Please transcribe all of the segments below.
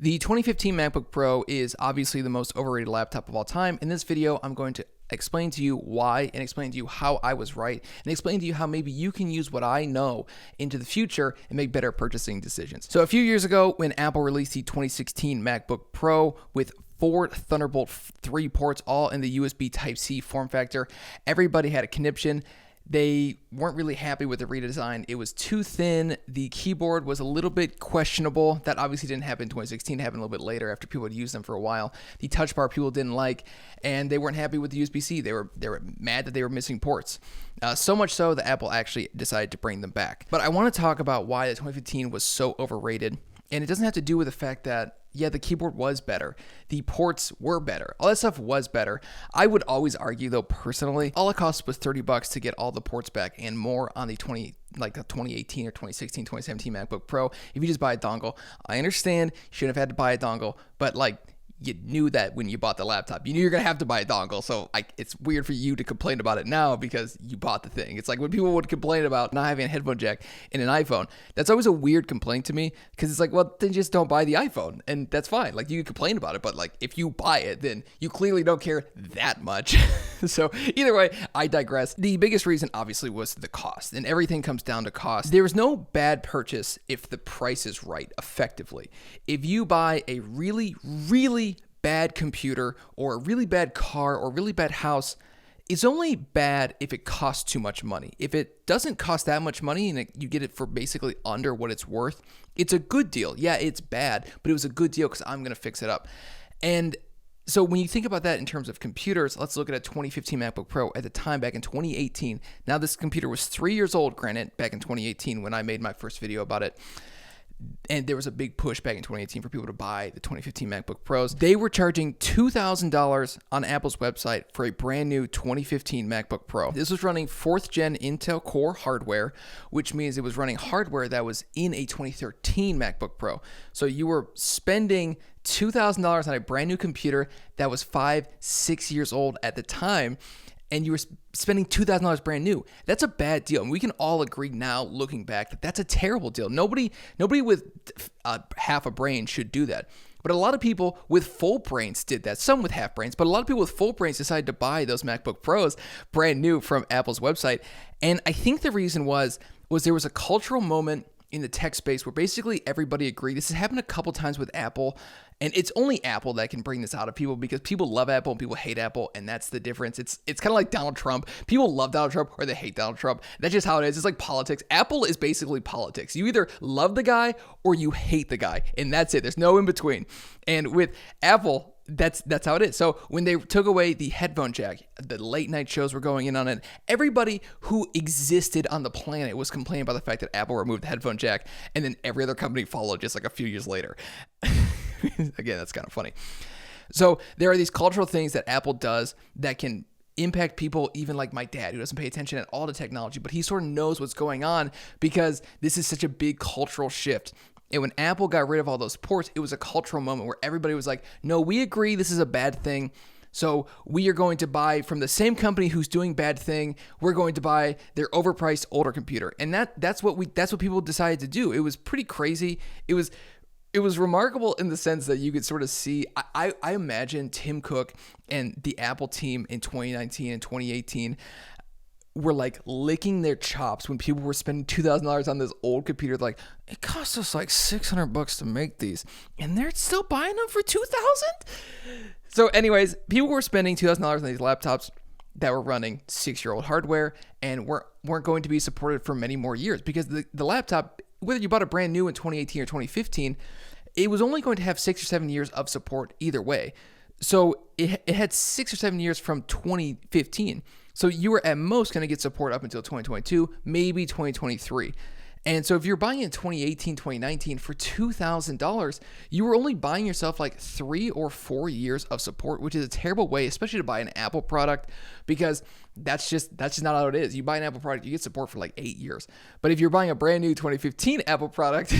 The 2015 MacBook Pro is obviously the most overrated laptop of all time. In this video, I'm going to explain to you why and explain to you how I was right and explain to you how maybe you can use what I know into the future and make better purchasing decisions. So a few years ago, when Apple released the 2016 MacBook Pro with 4 Thunderbolt 3 ports, all in the USB Type-C form factor, everybody had a conniption. They weren't really happy with the redesign. It was too thin. The keyboard was a little bit questionable. That obviously didn't happen in 2016. It happened a little bit later after people had used them for a while. The touch bar people didn't like, and they weren't happy with the USB-C. They were mad that they were missing ports. So much so that Apple actually decided to bring them back. But I want to talk about why the 2015 was so overrated. And it doesn't have to do with the fact that, yeah, the keyboard was better. The ports were better. All that stuff was better. I would always argue, though, personally, all it cost was $30 to get all the ports back and more on the 2018 or 2016, 2017 MacBook Pro. If you just buy a dongle, I understand you shouldn't have had to buy a dongle, but you knew that when you bought the laptop. You knew you're going to have to buy a dongle, so it's weird for you to complain about it now because you bought the thing. It's like when people would complain about not having a headphone jack in an iPhone. That's always a weird complaint to me because it's like, well, then just don't buy the iPhone, and that's fine. Like, you can complain about it, but if you buy it, then you clearly don't care that much. So either way, I digress. The biggest reason, obviously, was the cost, and everything comes down to cost. There is no bad purchase if the price is right, effectively. If you buy a really, really bad computer or a really bad car or a really bad house, it's only bad if it costs too much money. If it doesn't cost that much money and you get it for basically under what it's worth, it's a good deal. Yeah, it's bad, but it was a good deal because I'm going to fix it up. And so when you think about that in terms of computers, let's look at a 2015 MacBook Pro at the time back in 2018. Now, this computer was 3 years old, granted, back in 2018 when I made my first video about it. And there was a big push back in 2018 for people to buy the 2015 MacBook Pros. They were charging $2,000 on Apple's website for a brand new 2015 MacBook Pro. This was running 4th gen Intel Core hardware, which means it was running hardware that was in a 2013 MacBook Pro. So you were spending $2,000 on a brand new computer that was 5-6 years old at the time, and you were spending $2,000 brand new. That's a bad deal. And we can all agree now, looking back, that that's a terrible deal. Nobody with half a brain should do that. But a lot of people with full brains did that. Some with half brains, but a lot of people with full brains decided to buy those MacBook Pros brand new from Apple's website. And I think the reason was there was a cultural moment in the tech space where basically everybody agreed. This has happened a couple times with Apple, and it's only Apple that can bring this out of people because people love Apple and people hate Apple, and that's the difference. It's kind of like Donald Trump. People love Donald Trump or they hate Donald Trump. That's just how it is. It's like politics. Apple is basically politics. You either love the guy or you hate the guy, and that's it. There's no in between. And with Apple, that's how it is. So when they took away the headphone jack, the late night shows were going in on it. Everybody who existed on the planet was complaining about the fact that Apple removed the headphone jack, and then every other company followed just like a few years later. Again, that's kind of funny. So there are these cultural things that Apple does that can impact people, even like my dad, who doesn't pay attention at all to technology, but he sort of knows what's going on because this is such a big cultural shift. And when Apple got rid of all those ports, it was a cultural moment where everybody was like, no, we agree this is a bad thing. So we are going to buy from the same company who's doing bad thing. We're going to buy their overpriced older computer. And that's what people decided to do. It was pretty crazy. It was remarkable in the sense that you could sort of see, I imagine Tim Cook and the Apple team in 2019 and 2018 were like licking their chops when people were spending $2,000 on this old computer. Like, it cost us like $600 to make these, and they're still buying them for $2,000. So anyways, people were spending $2,000 on these laptops that were running 6-year-old hardware and weren't going to be supported for many more years because the laptop, whether you bought it brand new in 2018 or 2015, it was only going to have 6 or 7 years of support either way. So it had 6 or 7 years from 2015. So you were at most going to get support up until 2022, maybe 2023. And so if you're buying in 2018, 2019 for $2,000, you were only buying yourself like 3 or 4 years of support, which is a terrible way, especially to buy an Apple product, because that's just not how it is. You buy an Apple product, you get support for like 8 years. But if you're buying a brand new 2015 Apple product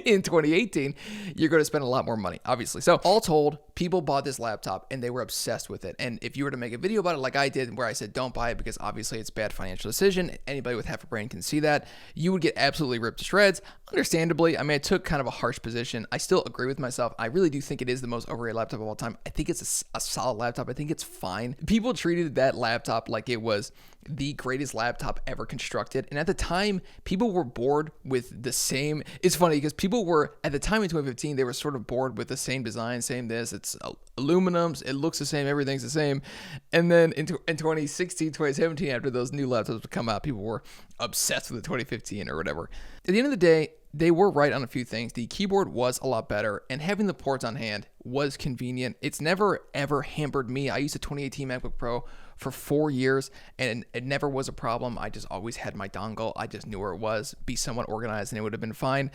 in 2018, you're going to spend a lot more money, obviously. So all told, people bought this laptop and they were obsessed with it. And if you were to make a video about it like I did, where I said don't buy it because obviously it's a bad financial decision, anybody with half a brain can see that, you would get absolutely ripped to shreds. Understandably, I mean, I took kind of a harsh position. I still agree with myself. I really do think it is the most overrated laptop of all time. I think it's a solid laptop. I think it's fine. People treated that laptop like it was the greatest laptop ever constructed. And at the time, people were bored with the same. It's funny because people were, at the time in 2015, they were sort of bored with the same design, same this. It's aluminums. It looks the same. Everything's the same. And then in 2016, 2017, after those new laptops would come out, people were obsessed with the 2015 or whatever. At the end of the day, they were right on a few things. The keyboard was a lot better, and having the ports on hand was convenient. It's never, ever hampered me. I used a 2018 MacBook Pro for 4 years, and it never was a problem. I just always had my dongle. I just knew where it was, be somewhat organized, and it would have been fine.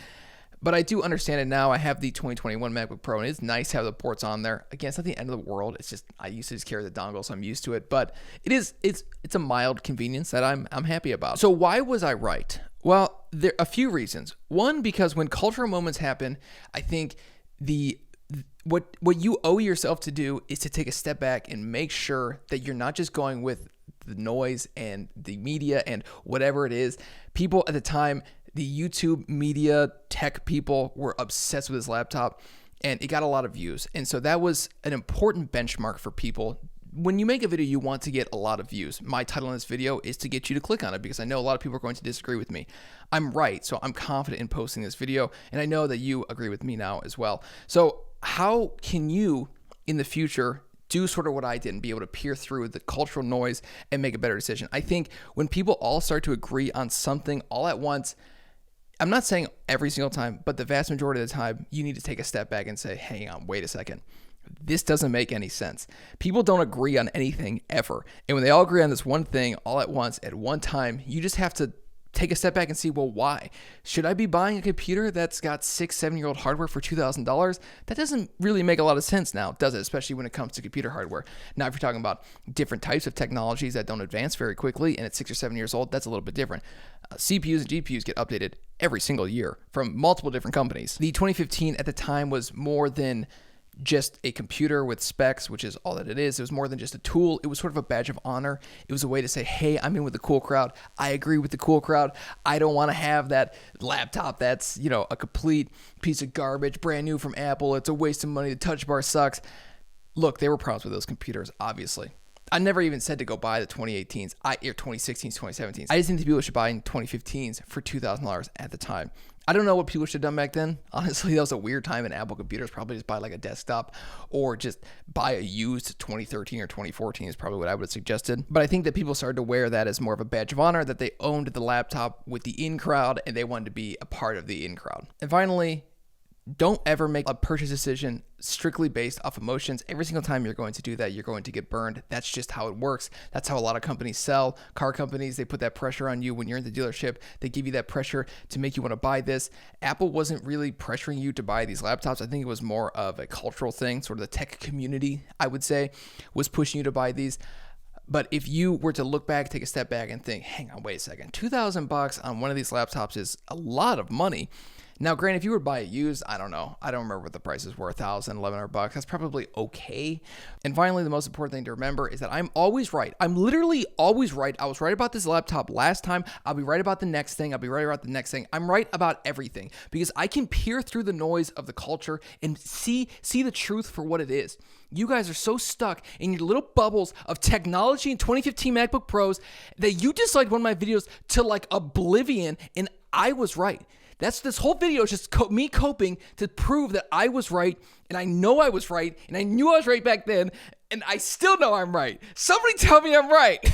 But I do understand it now. I have the 2021 MacBook Pro, and it's nice to have the ports on there. Again, it's not the end of the world. It's just I used to just carry the dongle, so I'm used to it. But it's a mild convenience that I'm happy about. So why was I right? Well, there are a few reasons. One, because when cultural moments happen, I think what you owe yourself to do is to take a step back and make sure that you're not just going with the noise and the media and whatever it is. People at the time, the YouTube media tech people were obsessed with this laptop, and it got a lot of views. And so that was an important benchmark for people. When you make a video, you want to get a lot of views. My title on this video is to get you to click on it because I know a lot of people are going to disagree with me. I'm right, so I'm confident in posting this video, and I know that you agree with me now as well. So how can you, in the future, do sort of what I did and be able to peer through the cultural noise and make a better decision? I think when people all start to agree on something all at once, I'm not saying every single time, but the vast majority of the time, you need to take a step back and say, hang on, wait a second. This doesn't make any sense. People don't agree on anything ever. And when they all agree on this one thing all at once at one time, you just have to take a step back and see, well, why? Should I be buying a computer that's got 6-7-year-old hardware for $2,000? That doesn't really make a lot of sense now, does it? Especially when it comes to computer hardware. Now, if you're talking about different types of technologies that don't advance very quickly and it's 6 or 7 years old, that's a little bit different. CPUs and GPUs get updated every single year from multiple different companies. The 2015 at the time was more than just a computer with specs, which is all that it is. It was more than just a tool. It was sort of a badge of honor. It was a way to say, hey, I'm in with the cool crowd. I agree with the cool crowd. I don't want to have that laptop that's, a complete piece of garbage, brand new from Apple. It's a waste of money. The touch bar sucks. Look, there were problems with those computers, obviously. I never even said to go buy the 2018s, or 2016s, 2017s. I just think people should buy 2015s for $2,000 at the time. I don't know what people should have done back then. Honestly, that was a weird time in Apple computers. Probably just buy like a desktop or just buy a used 2013 or 2014 is probably what I would have suggested. But I think that people started to wear that as more of a badge of honor, that they owned the laptop with the in crowd and they wanted to be a part of the in crowd. And finally, don't ever make a purchase decision strictly based off emotions. Every single time you're going to do that, you're going to get burned. That's just how it works. That's how a lot of companies sell. Car companies, they put that pressure on you when you're in the dealership. They give you that pressure to make you want to buy this. Apple wasn't really pressuring you to buy these laptops. I think it was more of a cultural thing. Sort of the tech community, I would say, was pushing you to buy these. But if you were to look back, take a step back and think, hang on, wait a second, $2,000 on one of these laptops is a lot of money. Now, granted, if you were to buy it used, I don't know. I don't remember what the prices were, $1,000, $1,100. That's probably okay. And finally, the most important thing to remember is that I'm always right. I'm literally always right. I was right about this laptop last time. I'll be right about the next thing. I'll be right about the next thing. I'm right about everything because I can peer through the noise of the culture and see the truth for what it is. You guys are so stuck in your little bubbles of technology and 2015 MacBook Pros that you disliked one of my videos to like oblivion, and I was right. This whole video is just me coping to prove that I was right, and I know I was right, and I knew I was right back then, and I still know I'm right. Somebody tell me I'm right.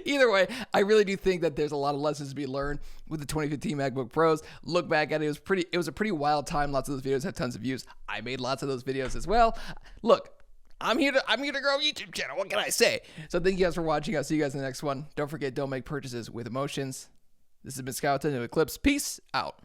Either way, I really do think that there's a lot of lessons to be learned with the 2015 MacBook Pros. Look back at it, it was a pretty wild time. Lots of those videos have tons of views. I made lots of those videos as well. Look, I'm here to grow a YouTube channel. What can I say? So thank you guys for watching. I'll see you guys in the next one. Don't forget, don't make purchases with emotions. This has been Scout and Eclipse. Peace out.